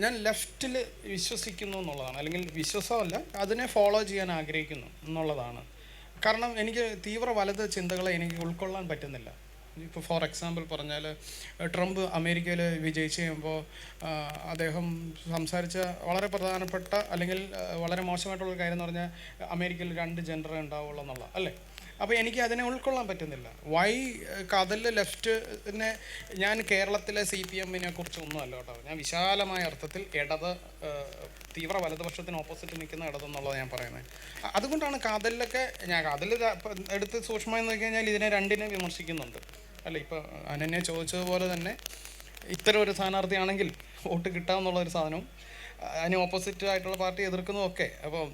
ഞാൻ ലെഫ്റ്റിൽ വിശ്വസിക്കുന്നു എന്നുള്ളതാണ്, അല്ലെങ്കിൽ വിശ്വാസമല്ല, അതിനെ ഫോളോ ചെയ്യാൻ ആഗ്രഹിക്കുന്നു എന്നുള്ളതാണ്. കാരണം എനിക്ക് തീവ്ര വലത് ചിന്തകളെ എനിക്ക് ഉൾക്കൊള്ളാൻ പറ്റുന്നില്ല. ഇപ്പോൾ ഫോർ എക്സാമ്പിൾ പറഞ്ഞാൽ, ട്രംപ് അമേരിക്കയിൽ വിജയിച്ച് കഴിയുമ്പോൾ അദ്ദേഹം സംസാരിച്ച വളരെ പ്രധാനപ്പെട്ട അല്ലെങ്കിൽ വളരെ മോശമായിട്ടുള്ള കാര്യം എന്ന് പറഞ്ഞാൽ അമേരിക്കയിൽ 2 ജെൻഡർ ഉണ്ടാവുള്ളൂ എന്നുള്ള, അല്ലേ? അപ്പോൾ എനിക്ക് അതിനെ ഉൾക്കൊള്ളാൻ പറ്റുന്നില്ല. വൈ കാതലിൽ ലെഫ്റ്റിനെ, ഞാൻ കേരളത്തിലെ CPM കുറിച്ചൊന്നുമല്ല കേട്ടോ, ഞാൻ വിശാലമായ അർത്ഥത്തിൽ തീവ്ര വലതുപക്ഷത്തിന് ഓപ്പോസിറ്റ് നിൽക്കുന്ന ഇടതെന്നുള്ളത് ഞാൻ പറയുന്നത്. അതുകൊണ്ടാണ് കാതലിലൊക്കെ ഞാൻ കാതലിൽ എടുത്ത് സൂക്ഷ്മമായി നോക്കി കഴിഞ്ഞാൽ ഇതിനെ രണ്ടിനെ വിമർശിക്കുന്നുണ്ട്, അല്ല? ഇപ്പോൾ അനന്യ ചോദിച്ചതുപോലെ തന്നെ ഇത്തരം ഒരു സ്ഥാനാർത്ഥിയാണെങ്കിൽ വോട്ട് കിട്ടാമെന്നുള്ളൊരു സാധനവും അതിന് ഓപ്പോസിറ്റ് ആയിട്ടുള്ള പാർട്ടി എതിർക്കുന്നതൊക്കെ. അപ്പോൾ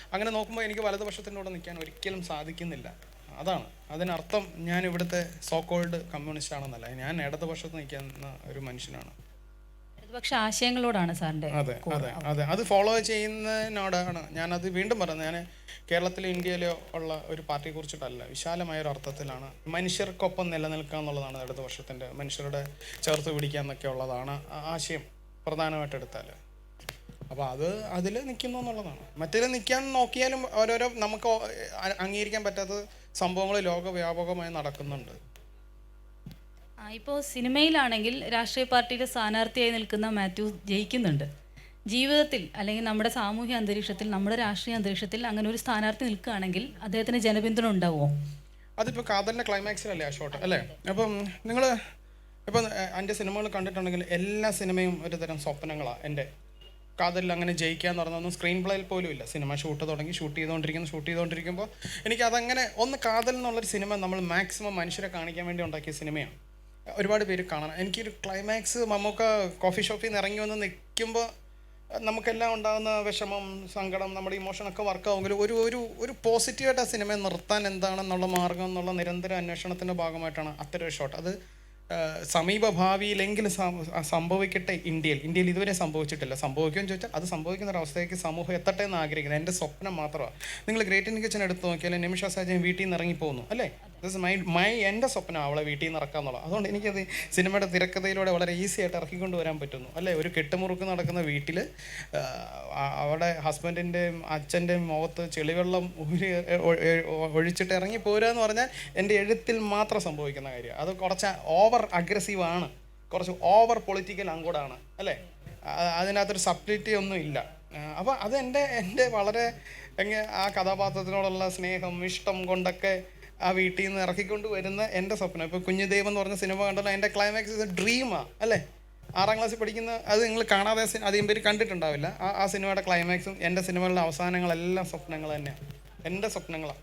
അങ്ങനെ നോക്കുമ്പോൾ എനിക്ക് വലതുപക്ഷത്തിൻ്റെ കൂടെ നിൽക്കാൻ ഒരിക്കലും സാധിക്കുന്നില്ല. അതാണ് അതിനർത്ഥം. ഞാൻ ഇവിടുത്തെ സോക്കോൾഡ് കമ്മ്യൂണിസ്റ്റ് ആണെന്നല്ല, ഞാൻ ഇടതുപക്ഷത്ത് നിൽക്കുന്ന ഒരു മനുഷ്യനാണ്. ഇടതുപക്ഷ ആശയങ്ങളോടാണ് സാറിൻ്റെ. അതെ അതെ അതെ, അത് ഫോളോ ചെയ്യുന്നതിനോടാണ് ഞാനത് വീണ്ടും പറയുന്നത്. ഞാൻ കേരളത്തിലോ ഇന്ത്യയിലോ ഉള്ള ഒരു പാർട്ടിയെ കുറിച്ചിട്ടല്ല, വിശാലമായൊരു അർത്ഥത്തിലാണ്. മനുഷ്യർക്കൊപ്പം നിലനിൽക്കുക എന്നുള്ളതാണ് ഇടതുപക്ഷത്തിൻ്റെ, മനുഷ്യരുടെ ചേർത്ത് പിടിക്കുക എന്നൊക്കെ ഉള്ളതാണ് ആശയം പ്രധാനമായിട്ട് എടുത്താൽ. അപ്പോൾ അതിൽ നിൽക്കുന്നു എന്നുള്ളതാണ്. മറ്റേത് നിൽക്കാൻ നോക്കിയാലും ഓരോരോ നമുക്ക് അംഗീകരിക്കാൻ പറ്റാത്ത സംഭവങ്ങൾ ലോകവ്യാപകമായി നടക്കുന്നുണ്ട്. ഇപ്പോൾ സിനിമയിലാണെങ്കിൽ രാഷ്ട്രീയ പാർട്ടിയുടെ സ്ഥാനാർത്ഥിയായി നിൽക്കുന്ന മാത്യു ജയിക്കുന്നുണ്ട്. ജീവിതത്തിൽ അല്ലെങ്കിൽ നമ്മുടെ സാമൂഹ്യ അന്തരീക്ഷത്തിൽ, നമ്മുടെ രാഷ്ട്രീയ അന്തരീക്ഷത്തിൽ അങ്ങനെ ഒരു സ്ഥാനാർത്ഥി നിൽക്കുകയാണെങ്കിൽ അദ്ദേഹത്തിന് ജനപിന്തുണ ഉണ്ടാവുമോ? അതിപ്പോൾ കാതലിൻ്റെ ക്ലൈമാക്സിലല്ലേ ആ ഷോട്ട്, അല്ലേ? അപ്പം നിങ്ങൾ ഇപ്പം എൻ്റെ സിനിമകൾ കണ്ടിട്ടുണ്ടെങ്കിൽ എല്ലാ സിനിമയും ഒരു തരം സ്വപ്നങ്ങളാണ്. എൻ്റെ കാതലിൽ അങ്ങനെ ജയിക്കുക എന്ന് പറഞ്ഞൊന്നും സ്ക്രീൻ പ്ലേയിൽ പോലും ഇല്ല. സിനിമ ഷൂട്ട് ചെയ്തുകൊണ്ടിരിക്കുമ്പോൾ എനിക്കതങ്ങനെ കാതൽ എന്നുള്ളൊരു സിനിമ നമ്മൾ മാക്സിമം മനുഷ്യരെ കാണിക്കാൻ വേണ്ടി ഉണ്ടാക്കിയ സിനിമയാണ്. ഒരുപാട് പേര് കാണാൻ. എനിക്കൊരു ക്ലൈമാക്സ് മമ്മൂക്ക കോഫി ഷോപ്പിൽ നിന്ന് ഇറങ്ങി വന്ന് നിൽക്കുമ്പോൾ നമുക്കെല്ലാം ഉണ്ടാകുന്ന വിഷമം, സങ്കടം, നമ്മുടെ ഇമോഷനൊക്കെ വർക്കാവുമെങ്കിലും ഒരു പോസിറ്റീവായിട്ട് ആ സിനിമയെ നിർത്താൻ എന്താണെന്നുള്ള മാർഗം എന്നുള്ള നിരന്തര അന്വേഷണത്തിൻ്റെ ഭാഗമായിട്ടാണ് അത്തരം ഒരു ഷോട്ട്. അത് സമീപ ഭാവിയിലെങ്കിലും സംഭവിക്കട്ടെ. ഇന്ത്യയിൽ ഇതുവരെ സംഭവിച്ചിട്ടില്ല. സംഭവിക്കുമെന്ന് ചോദിച്ചാൽ അത് സംഭവിക്കുന്ന ഒരവസ്ഥയ്ക്ക് സമൂഹം എത്തട്ടെ എന്ന് ആഗ്രഹിക്കുന്നത് എൻ്റെ സ്വപ്നം മാത്രമാണ്. നിങ്ങൾ ഗ്രേറ്റ് ഇന്ത്യൻ കിച്ചൺ എടുത്ത് നോക്കിയാൽ നിമിഷ സാജൻ വീട്ടിൽ നിന്ന് ഇറങ്ങിപ്പോകുന്നു, അല്ലേ? എൻ്റെ സ്വപ്നം അവളെ വീട്ടിൽ നിന്ന് ഇറക്കുക എന്നുള്ളത്. അതുകൊണ്ട് എനിക്കത് സിനിമയുടെ തിരക്കഥയിലൂടെ വളരെ ഈസി ആയിട്ട് ഇറക്കിക്കൊണ്ട് വരാൻ പറ്റുന്നു, അല്ലേ? ഒരു കെട്ടുമുറുക്ക് നടക്കുന്ന വീട്ടിൽ അവിടെ ഹസ്ബൻഡിൻ്റെയും അച്ഛൻ്റെയും മുഖത്ത് ചെളിവെള്ളം ഒഴിച്ചിട്ട് ഇറങ്ങി പോരുക എന്ന് പറഞ്ഞാൽ എൻ്റെ എഴുത്തിൽ മാത്രം സംഭവിക്കുന്ന കാര്യം. അത് കുറച്ച് ഓവർ അഗ്രസീവാണ്, കുറച്ച് ഓവർ പൊളിറ്റിക്കൽ അങ്ങോട്ടാണ്, അല്ലേ? അതിനകത്തൊരു സബ്റ്റിലിറ്റി ഒന്നും ഇല്ല. അപ്പോൾ അത് എൻ്റെ വളരെ ആ കഥാപാത്രത്തിനോടുള്ള സ്നേഹം, ഇഷ്ടം കൊണ്ടൊക്കെ ആ വീട്ടിൽ നിന്ന് ഇറക്കിക്കൊണ്ട് വരുന്ന എൻ്റെ സ്വപ്നം. ഇപ്പോൾ കുഞ്ഞുദൈവം എന്ന് പറഞ്ഞ സിനിമ കണ്ടല്ലോ, എൻ്റെ ക്ലൈമാക്സ് ഇത് ഡ്രീമാണ്, അല്ലേ? 6ാം ക്ലാസ്സിൽ പഠിക്കുന്ന, അത് നിങ്ങൾ കാണാതെ അധികം പേര് കണ്ടിട്ടുണ്ടാവില്ല. ആ സിനിമയുടെ ക്ലൈമാക്സും എൻ്റെ സിനിമകളുടെ അവസാനങ്ങളെല്ലാം സ്വപ്നങ്ങൾ തന്നെയാണ്, എൻ്റെ സ്വപ്നങ്ങളാണ്.